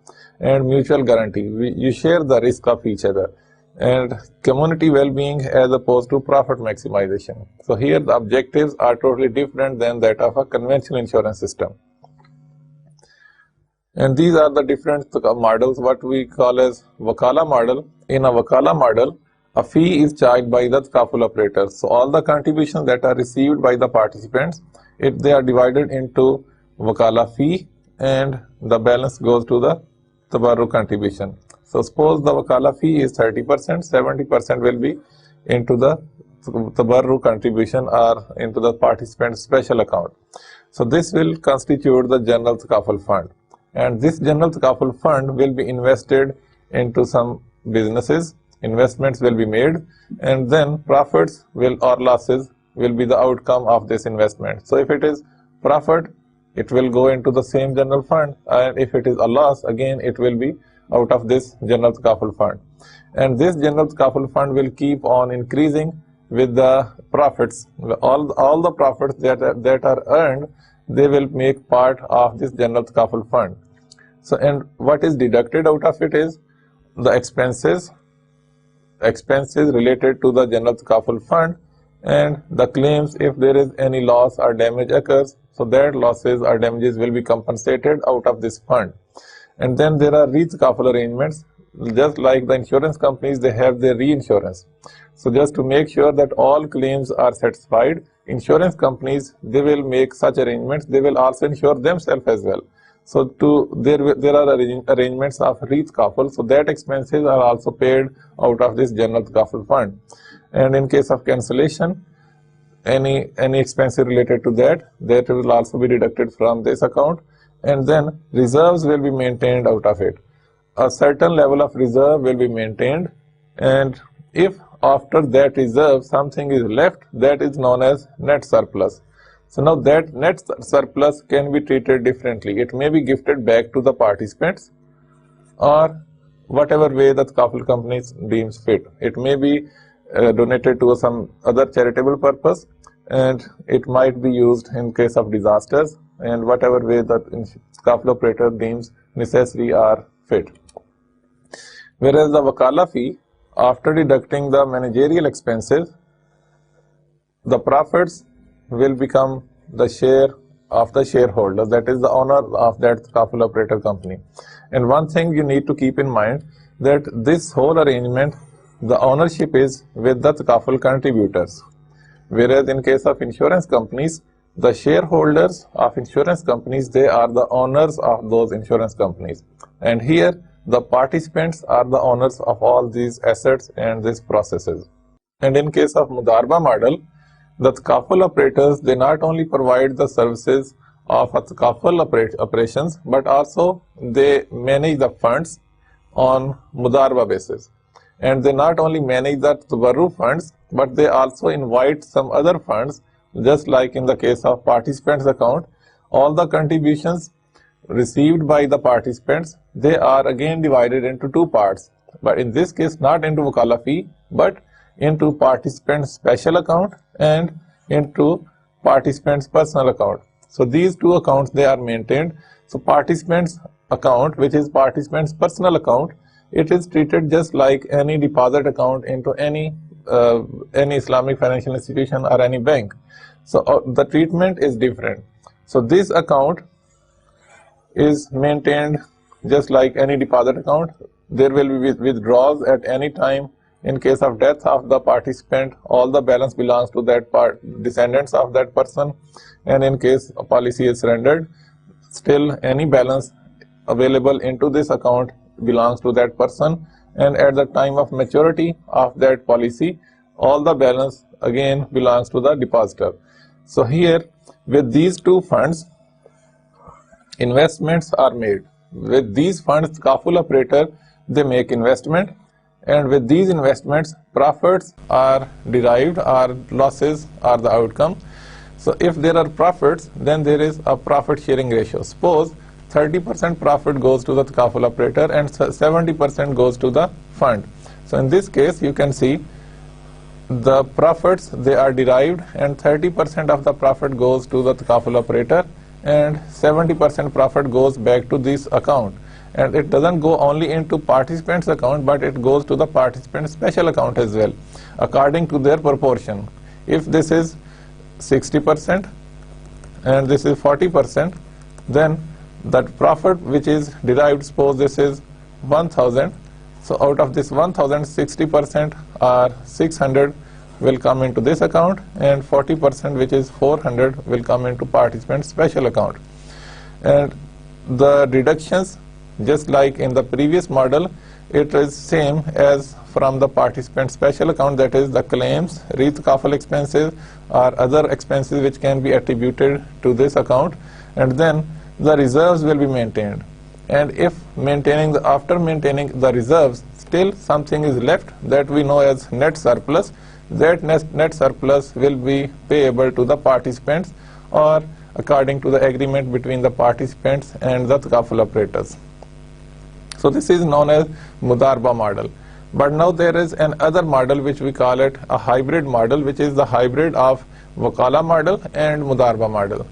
and mutual guarantee, you share the risk of each other, and community well-being as opposed to profit maximization. So here the objectives are totally different than that of a conventional insurance system. And these are the different models, what we call as wakala model. In a wakala model, a fee is charged by the takaful operator. So all the contributions that are received by the participants, they are divided into wakala fee, and the balance goes to the tabarru contribution. So suppose the wakala fee is 30%, 70% will be into the tabarru contribution or into the participant's special account. So this will constitute the general takaful fund. And this general takaful fund will be invested into some businesses, investments will be made, and then profits or losses will be the outcome of this investment. So if it is profit, it will go into the same general fund, and if it is a loss, again it will be out of this general takaful fund. And this general takaful fund will keep on increasing with the profits. All the profits that are earned, they will make part of this general takaful fund. So, and what is deducted out of it is the expenses related to the General Takaful Fund, and the claims if there is any loss or damage occurs, so that losses or damages will be compensated out of this fund. And then there are re-takaful arrangements. Just like the insurance companies, they have their reinsurance. So just to make sure that all claims are satisfied, insurance companies, they will make such arrangements. They will also insure themselves as well. So there are arrangements of re-takaful, so that expenses are also paid out of this General Takaful Fund. And in case of cancellation, any expenses related to that will also be deducted from this account, and then reserves will be maintained out of it. A certain level of reserve will be maintained, and if after that reserve something is left, that is known as net surplus. So now that net surplus can be treated differently. It may be gifted back to the participants, or whatever way the Takaful companies deems fit. It may be donated to some other charitable purpose, and it might be used in case of disasters, and whatever way that Takaful operator deems necessary or fit. Whereas the Wakala fee, after deducting the managerial expenses, the profits will become the share of the shareholder, that is the owner of that Takaful operator company. And one thing you need to keep in mind, that this whole arrangement, the ownership is with the Takaful contributors. Whereas in case of insurance companies, the shareholders of insurance companies, they are the owners of those insurance companies. And here, the participants are the owners of all these assets and these processes. And in case of Mudarba model, the Takaful operators, they not only provide the services of Takaful operations, but also they manage the funds on Mudarba basis. And they not only manage the Tabarru funds, but they also invite some other funds, just like in the case of participants account. All the contributions received by the participants, they are again divided into two parts, but in this case not into Wakala fee, but into participants special account and into participants personal account. So these two accounts, they are maintained. So participants account, which is participants personal account, it is treated just like any deposit account into any Islamic financial institution or any bank. So the treatment is different. So this account is maintained just like any deposit account. There will be withdrawals at any time. In case of death of the participant, all the balance belongs to that descendants of that person. And in case a policy is surrendered, still any balance available into this account belongs to that person. And at the time of maturity of that policy, all the balance again belongs to the depositor. So here, with these two funds, investments are made. With these funds, Takaful operator, they make investment, and with these investments, profits are derived or losses are the outcome. So if there are profits, then there is a profit sharing ratio. Suppose 30% profit goes to the Takaful operator and 70% goes to the fund. So in this case, you can see the profits, they are derived, and 30% of the profit goes to the Takaful operator and 70% profit goes back to this account. And it doesn't go only into participants account, but it goes to the participant special account as well, according to their proportion. If this is 60% and this is 40%, then that profit which is derived, suppose this is 1000, so out of this 1000, 60% or 600 will come into this account, and 40%, which is 400, will come into participant special account. And the deductions, just like in the previous model, it is same as from the participant special account, that is the claims, re-takaful expenses or other expenses which can be attributed to this account, and then the reserves will be maintained. And if after maintaining the reserves, still something is left, that we know as net surplus. That net surplus will be payable to the participants, or according to the agreement between the participants and the Takaful operators. So this is known as Mudarba model. But now there is another model which we call it a hybrid model, which is the hybrid of Wakala model and Mudarba model.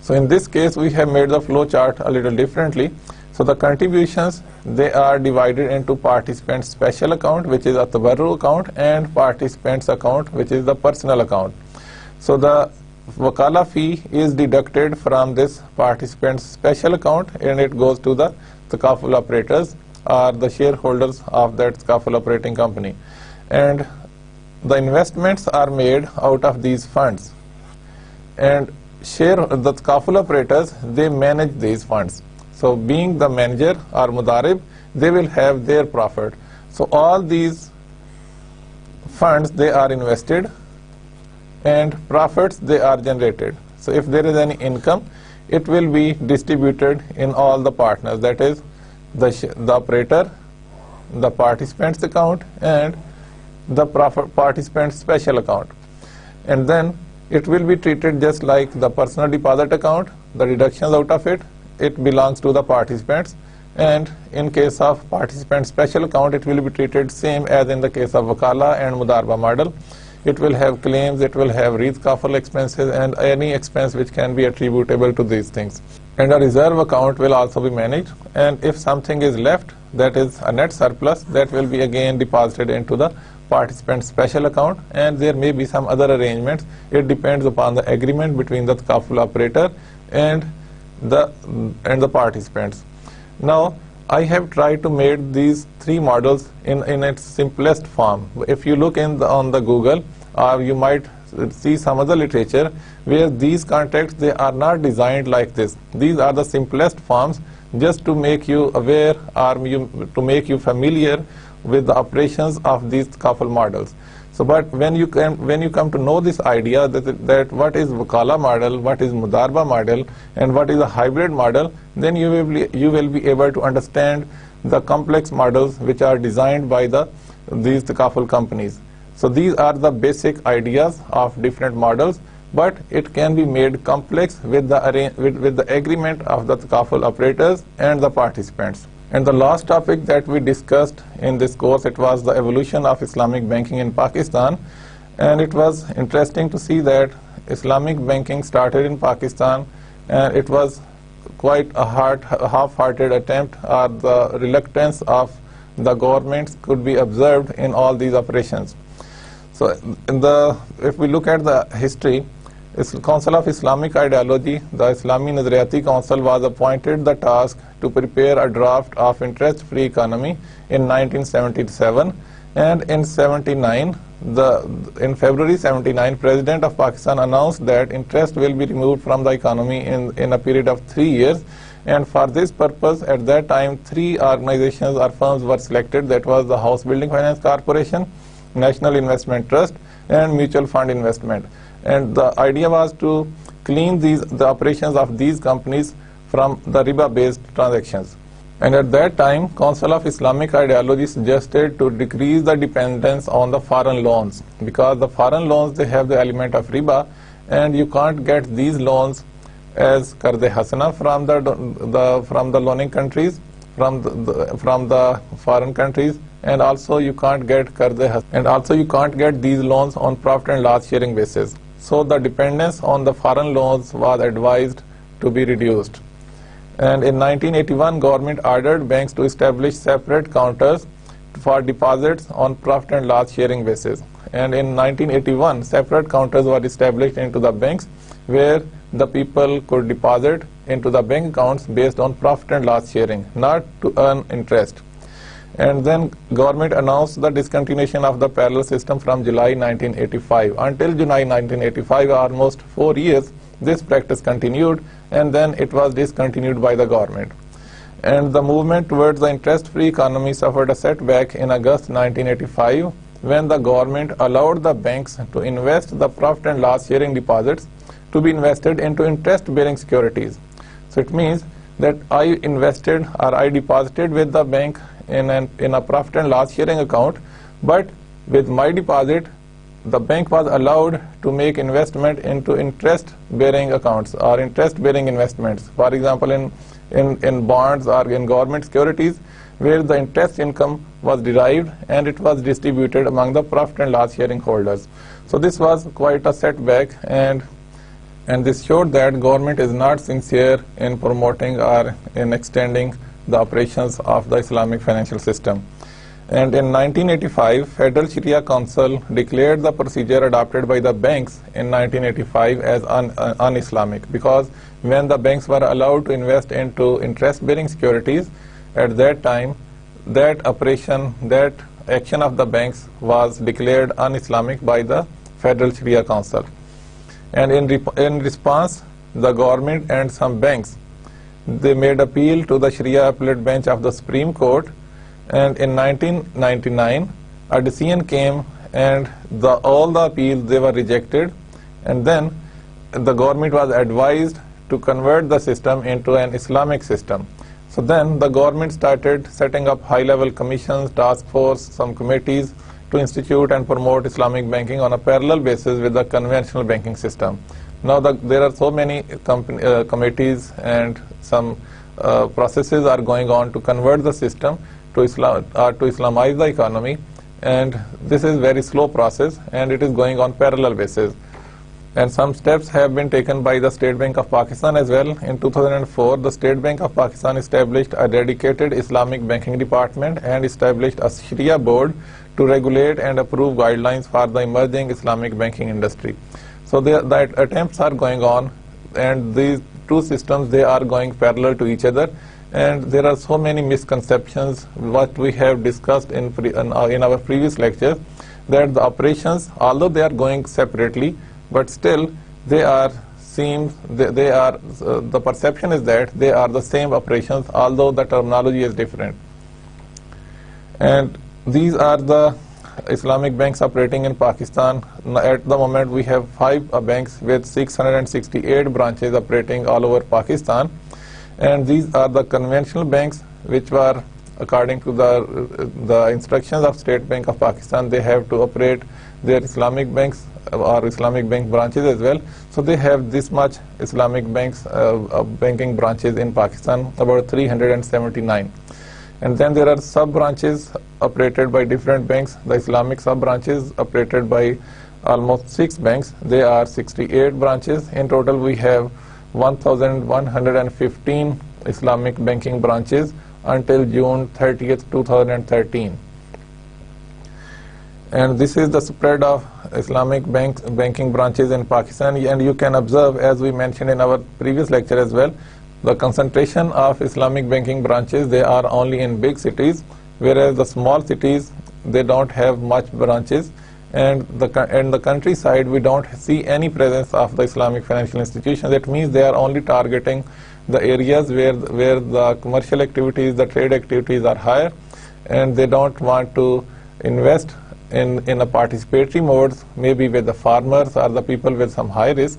So in this case, we have made the flow chart a little differently. So the contributions, they are divided into participant special account, which is a tabarru account, and participants account, which is the personal account. So the wakala fee is deducted from this participant's special account, and it goes to the takaful operators or the shareholders of that takaful operating company. And the investments are made out of these funds, and the takaful operators, they manage these funds. So being the manager or mudarib, they will have their profit. So all these funds, they are invested, and profits, they are generated. So if there is any income, it will be distributed in all the partners, that is the operator, the participants account, and the participant special account. And then it will be treated just like the personal deposit account. The deductions out of it, it belongs to the participants, and in case of participant special account, it will be treated same as in the case of wakala and mudarba model. It will have claims, it will have rizqafal expenses, and any expense which can be attributable to these things. And a reserve account will also be managed, and if something is left, that is a net surplus, that will be again deposited into the participant special account, and there may be some other arrangements. It depends upon the agreement between the takaful operator and the participants. Now, I have tried to make these three models in its simplest form. If you look on the Google, or you might see some other literature where these contracts, they are not designed like this. These are the simplest forms, just to make you aware or to make you familiar with the operations of these takaful models. So, but when you come to know this idea that what is wakala model, what is mudarba model, and what is a hybrid model, then you will be able to understand the complex models which are designed by these takaful companies. So these are the basic ideas of different models, but it can be made complex with the agreement of the takaful operators and the participants. And the last topic that we discussed in this course, it was the evolution of Islamic banking in Pakistan. And it was interesting to see that Islamic banking started in Pakistan, and it was quite a half-hearted attempt, or the reluctance of the governments could be observed in all these operations. So if we look at the history, Council of Islamic Ideology, the Islami Nazariyati Council, was appointed the task to prepare a draft of interest-free economy in 1977, and in February 79, President of Pakistan announced that interest will be removed from the economy in a period of 3 years. And for this purpose, at that time, 3 organizations or firms were selected. That was the House Building Finance Corporation, National Investment Trust, and Mutual Fund Investment. And the idea was to clean the operations of these companies from the riba-based transactions. And at that time, Council of Islamic Ideology suggested to decrease the dependence on the foreign loans, because the foreign loans, they have the element of riba, and you can't get these loans as qarde hasana from the loaning countries, from the foreign countries, and also you can't get these loans on profit and loss sharing basis. So the dependence on the foreign loans was advised to be reduced. And in 1981, government ordered banks to establish separate counters for deposits on profit and loss sharing basis. And in 1981, separate counters were established into the banks, where the people could deposit into the bank accounts based on profit and loss sharing, not to earn interest. And then government announced the discontinuation of the parallel system from July 1985. Until July 1985, almost 4 years, this practice continued, and then it was discontinued by the government. And the movement towards the interest-free economy suffered a setback in August 1985, when the government allowed the banks to invest the profit and loss sharing deposits to be invested into interest-bearing securities. So it means that I invested, or I deposited with the bank in a profit and loss sharing account, but with my deposit, the bank was allowed to make investment into interest-bearing accounts or interest-bearing investments. For example, in bonds or in government securities, where the interest income was derived and it was distributed among the profit and loss sharing holders. So this was quite a setback, and this showed that government is not sincere in promoting or in extending the operations of the Islamic financial system. And in 1985, Federal Sharia Council declared the procedure adopted by the banks in 1985 as un-Islamic, because when the banks were allowed to invest into interest-bearing securities, at that time, that operation, that action of the banks was declared un-Islamic by the Federal Sharia Council. And in response, the government and some banks, they made appeal to the Sharia appellate bench of the Supreme Court, and in 1999 a decision came, and all the appeals, they were rejected, and then the government was advised to convert the system into an Islamic system. So then the government started setting up high-level commissions, task force, some committees to institute and promote Islamic banking on a parallel basis with the conventional banking system. Now there are so many committees and some processes are going on to convert the system to Islamize the economy, and this is very slow process, and it is going on parallel basis. And some steps have been taken by the State Bank of Pakistan as well. In 2004, the State Bank of Pakistan established a dedicated Islamic banking department and established a Sharia board to regulate and approve guidelines for the emerging Islamic banking industry. So that attempts are going on, and these two systems, they are going parallel to each other. And there are so many misconceptions what we have discussed in our previous lectures, that the operations, although they are going separately, but still they are the perception is that they are the same operations, although the terminology is different. And these are the Islamic banks operating in Pakistan. At the moment we have 5 banks with 668 branches operating all over Pakistan. And these are the conventional banks, which were, according to the instructions of State Bank of Pakistan, they have to operate their Islamic banks or Islamic bank branches as well. So they have this much Islamic banks, banking branches in Pakistan, about 379. And then there are sub-branches operated by different banks. The Islamic sub-branches operated by almost 6 banks. They are 68 branches. In total, we have 1,115 Islamic banking branches until June 30th, 2013. And this is the spread of Islamic banking branches in Pakistan. And you can observe, as we mentioned in our previous lecture as well, the concentration of Islamic banking branches, they are only in big cities, whereas the small cities, they don't have much branches. And in the countryside, we don't see any presence of the Islamic financial institutions. That means they are only targeting the areas where the commercial activities, the trade activities are higher, and they don't want to invest in a participatory mode, maybe with the farmers or the people with some high risk,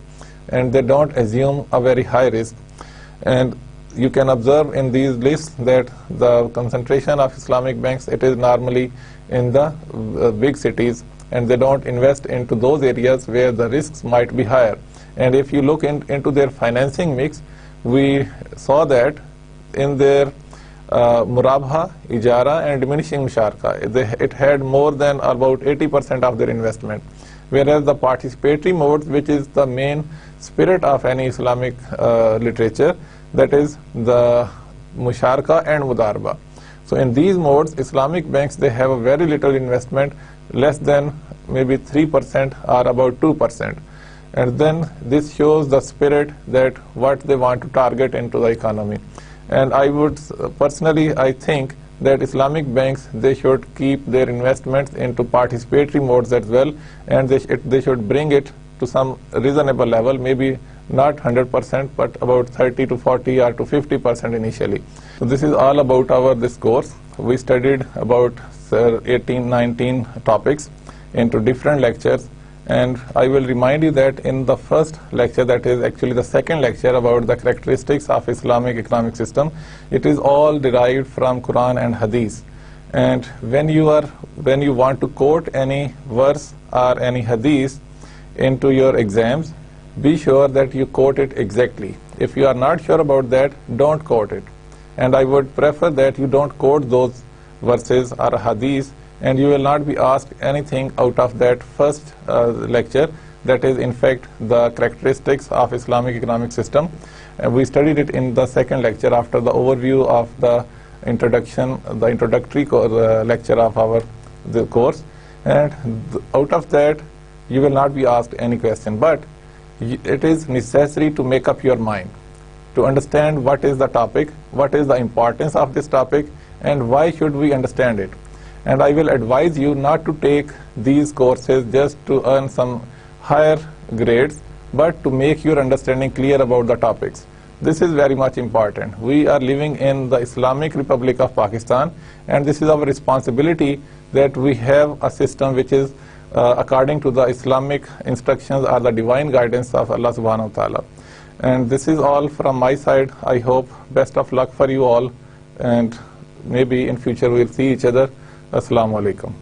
and they don't assume a very high risk. And you can observe in these lists that the concentration of Islamic banks, it is normally in the big cities, and they don't invest into those areas where the risks might be higher. And if you look into their financing mix, we saw that in their Murabha, Ijara and diminishing Musharka, it had more than about 80% of their investment. Whereas the participatory modes, which is the main spirit of any Islamic literature, that is the Musharka and Mudarba. So in these modes, Islamic banks, they have a very little investment, less than maybe 3% or about 2%. And then this shows the spirit that what they want to target into the economy. And I would personally, I think that Islamic banks, they should keep their investments into participatory modes as well, and they should bring it to some reasonable level, maybe not 100%, but about 30 to 40 or to 50% initially. So this is all about this course. We studied about 18, 19 topics into different lectures, and I will remind you that in the first lecture, that is actually the second lecture about the characteristics of Islamic economic system, it is all derived from Quran and Hadith. And when you want to quote any verse or any Hadith into your exams, be sure that you quote it exactly. If you are not sure about that, don't quote it. And I would prefer that you don't quote those verses or Hadith, and you will not be asked anything out of that first lecture, that is in fact the characteristics of Islamic economic system. We studied it in the second lecture after the overview of the introduction, the introductory lecture of the course. And out of that, you will not be asked any question, but it is necessary to make up your mind, to understand what is the topic, what is the importance of this topic, and why should we understand it. And I will advise you not to take these courses just to earn some higher grades, but to make your understanding clear about the topics. This is very much important. We are living in the Islamic Republic of Pakistan, and this is our responsibility that we have a system which is according to the Islamic instructions or the divine guidance of Allah subhanahu wa ta'ala. And this is all from my side. I hope best of luck for you all, and maybe in future we'll see each other. Assalamu alaikum.